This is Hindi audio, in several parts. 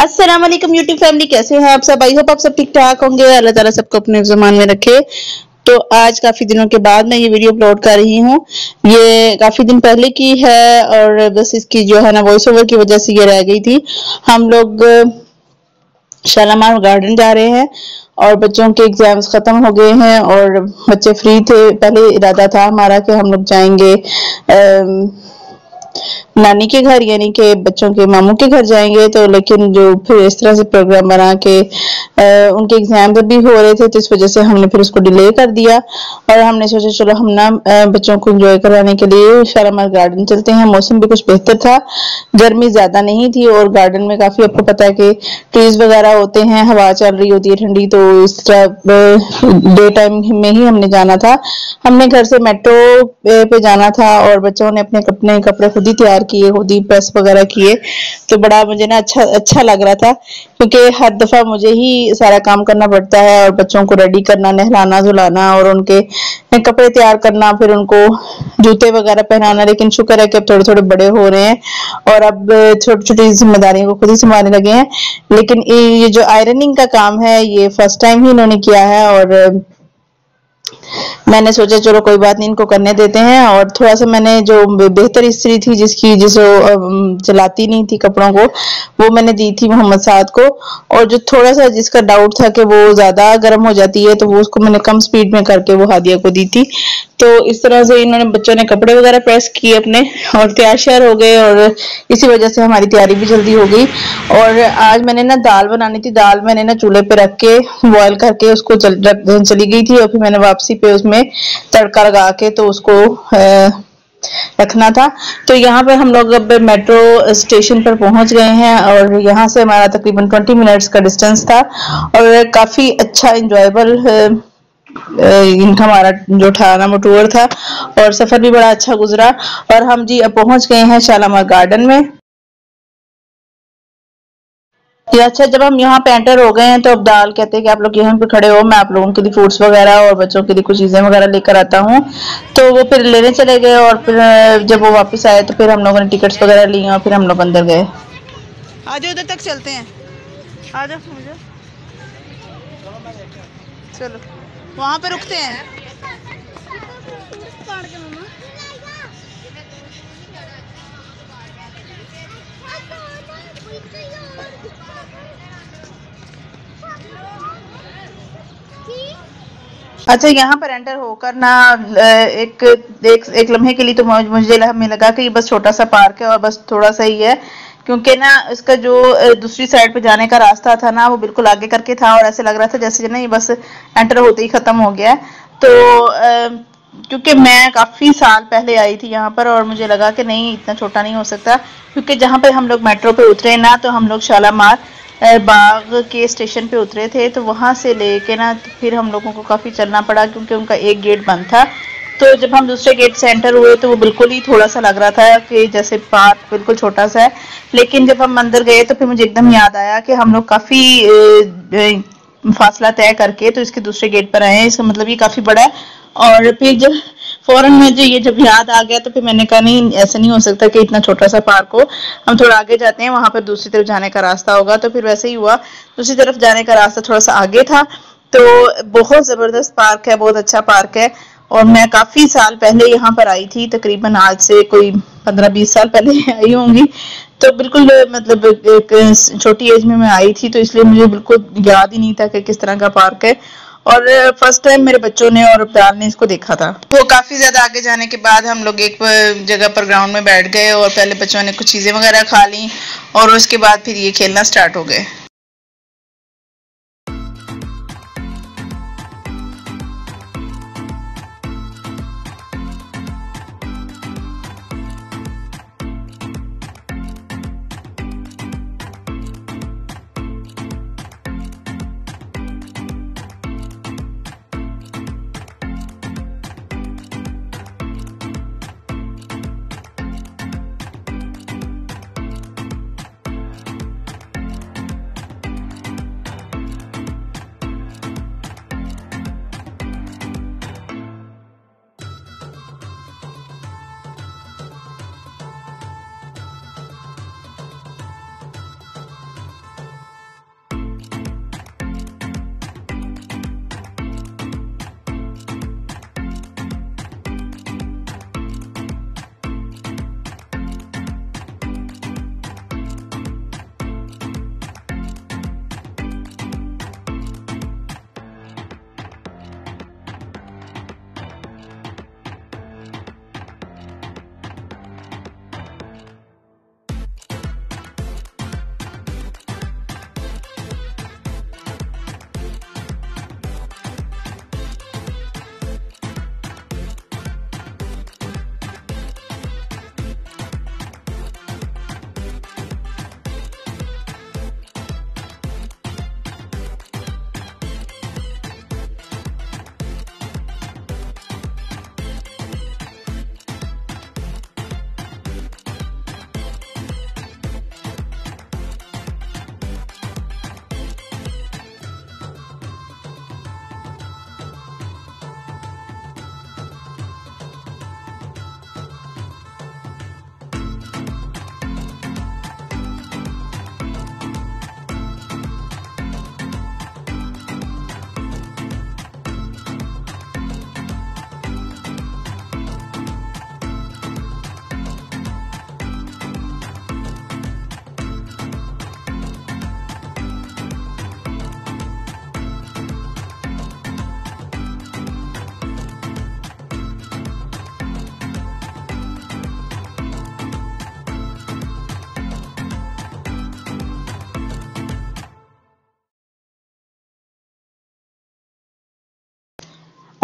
अस्सलाम वालेकुम यूट्यूब फैमिली, कैसे हैं आप सब। आई होप आप सब ठीक ठाक होंगे। अल्लाह ताला सबको अपने ज़मान में रखे। तो आज काफी दिनों के बाद मैं ये वीडियो अपलोड कर रही हूँ। ये काफी दिन पहले की है और बस इसकी जो है ना वॉइस ओवर की वजह से ये रह गई थी। हम लोग शालामार गार्डन जा रहे हैं और बच्चों के एग्जाम्स खत्म हो गए हैं और बच्चे फ्री थे। पहले इरादा था हमारा कि हम लोग जाएंगे नानी के घर, यानी कि बच्चों के मामू के घर जाएंगे। तो लेकिन जो फिर इस तरह से प्रोग्राम बना के उनके एग्जाम भी हो रहे थे, तो इस वजह से हमने फिर उसको डिले कर दिया और हमने सोचा चलो हम ना बच्चों को एंजॉय कराने के लिए शालामार गार्डन चलते हैं। मौसम भी कुछ बेहतर था, गर्मी ज्यादा नहीं थी और गार्डन में काफी आपको पता है कि ट्रीज वगैरह होते हैं, हवा चल रही होती है ठंडी। तो इस तरह डे टाइम में ही हमने जाना था। हमने घर से मेट्रो पे जाना था और बच्चों ने अपने कपड़े खुद ही तैयार किए, खुद ही प्रेस वगैरह किए। तो बड़ा मुझे ना अच्छा लग रहा था, क्योंकि हर दफा मुझे ही सारा काम करना पड़ता है और बच्चों को रेडी करना, नहलाना धुलाना और उनके कपड़े तैयार करना, फिर उनको जूते वगैरह पहनाना। लेकिन शुक्र है कि अब थोड़े थोड़े बड़े हो रहे हैं और अब छोटी छोटी जिम्मेदारियों को खुद ही संभालने लगे हैं। लेकिन ये जो आयरनिंग का काम है ये फर्स्ट टाइम ही इन्होंने किया है और मैंने सोचा चलो कोई बात नहीं, इनको करने देते हैं। और थोड़ा सा मैंने जो बेहतर स्त्री थी जिसको जलाती नहीं थी कपड़ों को, वो मैंने दी थी मोहम्मद साद को। और जो थोड़ा सा जिसका डाउट था कि वो ज्यादा गर्म हो जाती है, तो वो उसको मैंने कम स्पीड में करके वो हादिया को दी थी। तो इस तरह से इन्होंने बच्चों ने कपड़े वगैरह प्रेस किए अपने और तैयार श्यार हो गए और इसी वजह से हमारी तैयारी भी जल्दी हो गई। और आज मैंने ना दाल बनानी थी, दाल मैंने ना चूल्हे पे रख के बॉयल करके उसको चली गई थी और फिर मैंने वापसी पे उसमें तड़का लगा के तो उसको रखना था। तो यहाँ पे हम लोग अब मेट्रो स्टेशन पर पहुंच गए हैं और यहाँ से हमारा तकरीबन 20 मिनट्स का डिस्टेंस था और काफी अच्छा इंजॉयबल इनका हमारा जो था वो टूर था और सफर भी बड़ा अच्छा गुजरा। और हम जी अब पहुंच गए हैं शालामार गार्डन में। अच्छा, जब हम यहाँ पे एंटर हो गए हैं तो अब दाल कहते हैं कि आप लोग यहाँ पे खड़े हो, मैं आप लोगों के लिए फ्रूट्स वगैरह और बच्चों के लिए कुछ चीजें वगैरह लेकर आता हूँ। तो वो फिर लेने चले गए और फिर जब वो वापस आए तो फिर हम लोगों ने टिकट्स वगैरह लिए और फिर हम लोग अंदर गए। आज उधर तक चलते हैं, आ जाओ मुझे, चलो वहां पे रुकते हैं। अच्छा, यहाँ पर एंटर होकर ना एक लम्हे के लिए तो मुझे हमें लगा कि ये बस छोटा सा पार्क है और बस थोड़ा सा ही है, क्योंकि ना इसका जो दूसरी साइड पे जाने का रास्ता था ना वो बिल्कुल आगे करके था और ऐसे लग रहा था जैसे ना ये बस एंटर होते ही खत्म हो गया है। तो क्योंकि मैं काफी साल पहले आई थी यहाँ पर और मुझे लगा कि नहीं इतना छोटा नहीं हो सकता, क्योंकि जहाँ पर हम लोग मेट्रो पे उतरे ना तो हम लोग शालामार बाग के स्टेशन पे उतरे थे, तो वहां से लेके ना तो फिर हम लोगों को काफी चलना पड़ा क्योंकि उनका एक गेट बंद था। तो जब हम दूसरे गेट से एंटर हुए तो वो बिल्कुल ही थोड़ा सा लग रहा था कि जैसे पार्क बिल्कुल छोटा सा है। लेकिन जब हम अंदर गए तो फिर मुझे एकदम याद आया कि हम लोग काफी फासला तय करके तो इसके दूसरे गेट पर आए हैं, इसका मतलब ये काफी बड़ा है। और फिर जब फौरन मुझे ये जब याद आ गया तो फिर मैंने कहा नहीं ऐसा नहीं हो सकता कि इतना छोटा सा पार्क हो, हम थोड़ा आगे जाते हैं, वहां पर दूसरी तरफ जाने का रास्ता होगा। तो फिर वैसे ही हुआ, दूसरी तरफ जाने का रास्ता थोड़ा सा आगे था। तो बहुत जबरदस्त पार्क है, बहुत अच्छा पार्क है और मैं काफी साल पहले यहाँ पर आई थी, तकरीबन आज से कोई 15-20 साल पहले आई होंगी। तो बिल्कुल मतलब एक छोटी एज में मैं आई थी, तो इसलिए मुझे बिल्कुल याद ही नहीं था कि किस तरह का पार्क है। और फर्स्ट टाइम मेरे बच्चों ने और अब्दाल ने इसको देखा था। तो काफी ज्यादा आगे जाने के बाद हम लोग एक जगह पर ग्राउंड में बैठ गए और पहले बच्चों ने कुछ चीजें वगैरह खा ली और उसके बाद फिर ये खेलना स्टार्ट हो गए।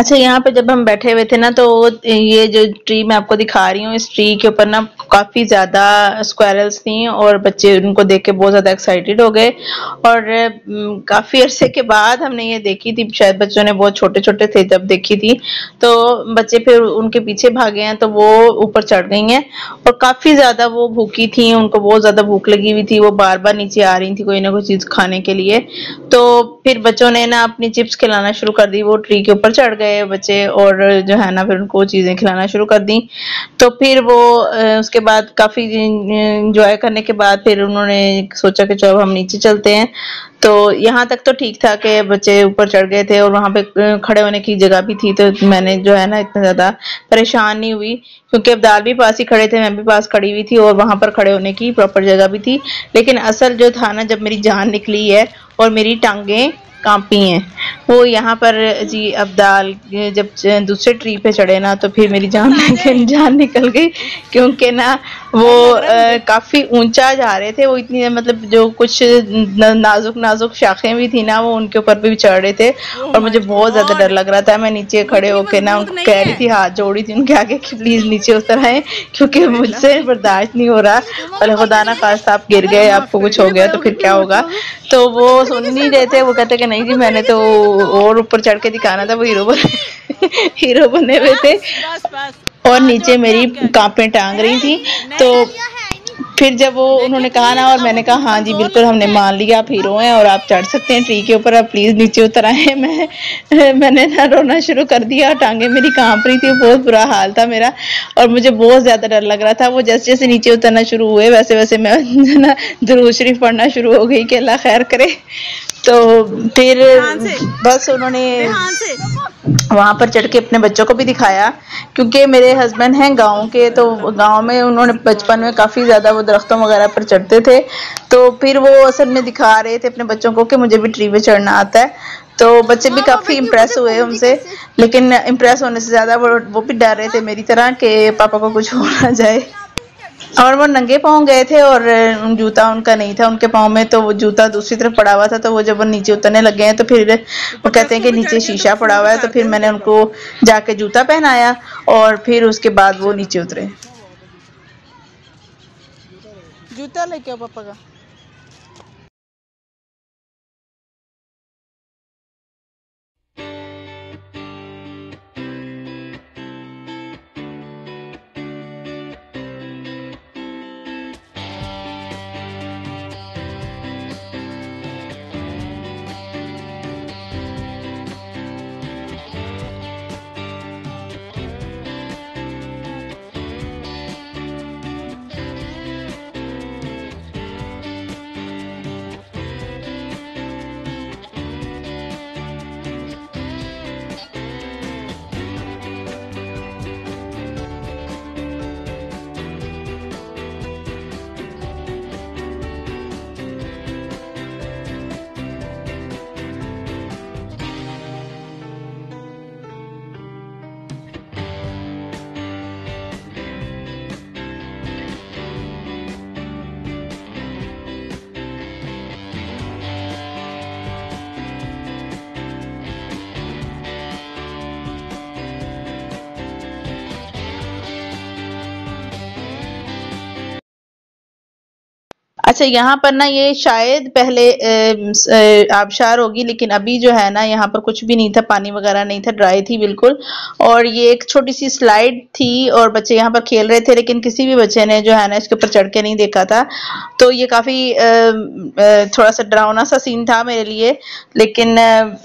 अच्छा, यहाँ पे जब हम बैठे हुए थे ना तो ये जो ट्री मैं आपको दिखा रही हूँ, इस ट्री के ऊपर ना काफी ज्यादा स्क्वायरल्स थी और बच्चे उनको देख के बहुत ज्यादा एक्साइटेड हो गए। और काफी अरसे के बाद हमने ये देखी थी, शायद बच्चों ने बहुत छोटे छोटे थे जब देखी थी, तो बच्चे फिर उनके पीछे भागे हैं तो वो ऊपर चढ़ गई हैं। और काफी ज्यादा वो भूखी थी, उनको बहुत ज्यादा भूख लगी हुई थी, वो बार बार नीचे आ रही थी कोई ना कोई चीज खाने के लिए। तो फिर बच्चों ने ना अपनी चिप्स खिलाना शुरू कर दी, वो ट्री के ऊपर चढ़ गए बच्चे और जो है ना फिर उनको चीजें खिलाना शुरू कर दी। तो फिर वो उसके बाद काफी इंजॉय करने के बाद फिर उन्होंने सोचा कि चलो हम नीचे चलते हैं। तो यहाँ तक तो ठीक था कि बच्चे ऊपर चढ़ गए थे और वहां पे खड़े होने की जगह भी थी, तो मैंने जो है ना इतना ज्यादा परेशान नहीं हुई, क्योंकि अब्दाल भी पास ही खड़े थे, मैं भी पास खड़ी हुई थी और वहां पर खड़े होने की प्रॉपर जगह भी थी। लेकिन असल जो था ना, जब मेरी जान निकली है और मेरी टांगें कांपी हैं, वो यहाँ पर जी अब्दाल जब दूसरे ट्री पे चढ़े ना तो फिर मेरी जान निकल गई, क्योंकि ना वो काफी ऊंचा जा रहे थे, वो इतनी मतलब जो कुछ नाजुक नाजुक शाखें भी थी ना वो उनके ऊपर भी चढ़ रहे थे और मुझे बहुत ज्यादा डर लग रहा था। मैं नीचे खड़े होके ना उनको कह रही थी, हाथ जोड़ी थी उनके आगे कि प्लीज नीचे उतर आए, क्योंकि मुझसे बर्दाश्त नहीं हो रहा, और खुदा ना खास्ता आप गिर गए, आपको कुछ हो गया तो फिर क्या होगा। तो वो सुन नहीं रहे थे, वो कहते कि नहीं जी मैंने तो और ऊपर चढ़ के दिखाना था, वो हीरो बने हुए थे और नीचे मेरी कांपें टांग रही थी। तो फिर जब वो उन्होंने कहा ना और मैंने कहा हाँ जी बिल्कुल हमने मान लिया, आप हीरो हैं और आप चढ़ सकते हैं ट्री के ऊपर, आप प्लीज नीचे उतर आए, मैंने ना रोना शुरू कर दिया, टांगे मेरी कांप रही थी, बहुत बुरा हाल था मेरा और मुझे बहुत ज्यादा डर लग रहा था। वो जैसे जैसे नीचे उतरना शुरू हुए वैसे वैसे मैं ना दुरूद शरीफ पढ़ना शुरू हो गई कि अल्लाह खैर करे। तो फिर बस उन्होंने वहां पर चढ़ के अपने बच्चों को भी दिखाया, क्योंकि मेरे हस्बैंड हैं गांव के, तो गांव में उन्होंने बचपन में काफी ज्यादा वो दरख्तों वगैरह पर चढ़ते थे, तो फिर वो असल में दिखा रहे थे अपने बच्चों को कि मुझे भी ट्री पे चढ़ना आता है। तो बच्चे भी काफी इम्प्रेस हुए उनसे, लेकिन इम्प्रेस होने से ज्यादा वो भी डर रहे थे मेरी तरह कि पापा को कुछ हो ना जाए। और वो नंगे पाँव गए थे और जूता उनका नहीं था उनके पाँव में, तो वो जूता दूसरी तरफ पड़ा हुआ था, तो वो जब वो नीचे उतरने लगे हैं तो फिर वो कहते हैं कि नीचे शीशा पड़ा हुआ है, तो फिर मैंने उनको जाके जूता पहनाया और फिर उसके बाद वो नीचे उतरे। जूता लेके आओ पापा का। अच्छा, यहाँ पर ना ये शायद पहले आबशार होगी, लेकिन अभी जो है ना यहाँ पर कुछ भी नहीं था, पानी वगैरह नहीं था, ड्राई थी बिल्कुल। और ये एक छोटी सी स्लाइड थी और बच्चे यहाँ पर खेल रहे थे, लेकिन किसी भी बच्चे ने जो है ना इसके ऊपर चढ़ के नहीं देखा था। तो ये काफी थोड़ा सा डरावना सा सीन था मेरे लिए, लेकिन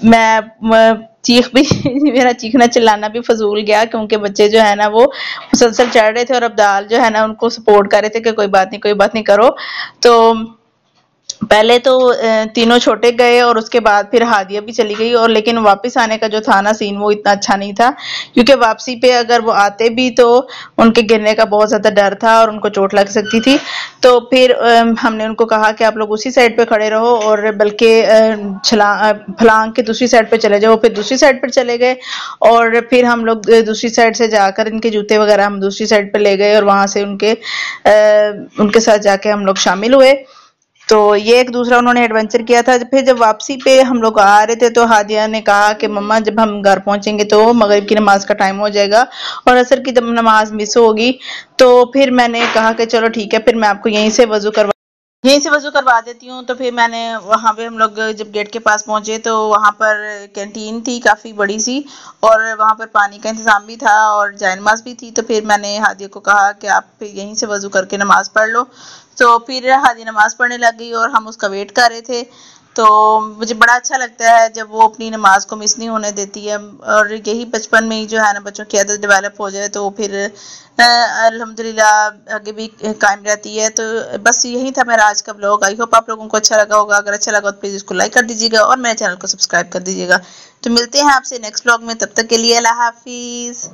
मैं चीख भी मेरा चीखना चिल्लाना भी फजूल गया, क्योंकि बच्चे जो है ना वो मुसलसल चढ़ रहे थे और अब्दाल जो है ना उनको सपोर्ट कर रहे थे कि कोई बात नहीं करो। तो पहले तो तीनों छोटे गए और उसके बाद फिर हादिया भी चली गई, और लेकिन वापस आने का जो था ना सीन वो इतना अच्छा नहीं था, क्योंकि वापसी पे अगर वो आते भी तो उनके गिरने का बहुत ज्यादा डर था और उनको चोट लग सकती थी। तो फिर हमने उनको कहा कि आप लोग उसी साइड पे खड़े रहो और बल्कि फलांग के दूसरी साइड पे चले जाओ। फिर दूसरी साइड पर चले गए और फिर हम लोग दूसरी साइड से जाकर इनके जूते वगैरह हम दूसरी साइड पे ले गए और वहां से उनके साथ जाके हम लोग शामिल हुए। तो ये एक दूसरा उन्होंने एडवेंचर किया था। फिर जब वापसी पे हम लोग आ रहे थे तो हादिया ने कहा कि मम्मा जब हम घर पहुंचेंगे तो मगरिब की नमाज का टाइम हो जाएगा और असर की जब नमाज मिस होगी। तो फिर मैंने कहा कि चलो ठीक है, फिर मैं आपको यहीं से वजू करवा देती हूँ। तो फिर मैंने वहां पे हम लोग जब गेट के पास पहुंचे तो वहां पर कैंटीन थी काफी बड़ी सी, और वहां पर पानी का इंतजाम भी था और जाय नमाज भी थी। तो फिर मैंने हादिया को कहा कि आप यहीं से वजू करके नमाज पढ़ लो। तो फिर हादिया नमाज पढ़ने लग गई और हम उसका वेट कर रहे थे। तो मुझे बड़ा अच्छा लगता है जब वो अपनी नमाज को मिस नहीं होने देती है, और यही बचपन में ही जो है ना बच्चों की आदत डेवलप हो जाए तो फिर अल्हम्दुलिल्लाह आगे भी कायम रहती है। तो बस यही था मेरा आज का ब्लॉग। आई होप आप लोगों को अच्छा लगा होगा। अगर अच्छा लगा तो प्लीज इसको लाइक कर दीजिएगा और मेरे चैनल को सब्सक्राइब कर दीजिएगा। तो मिलते हैं आपसे नेक्स्ट ब्लॉग में, तब तक के लिए अल्लाह हाफिज।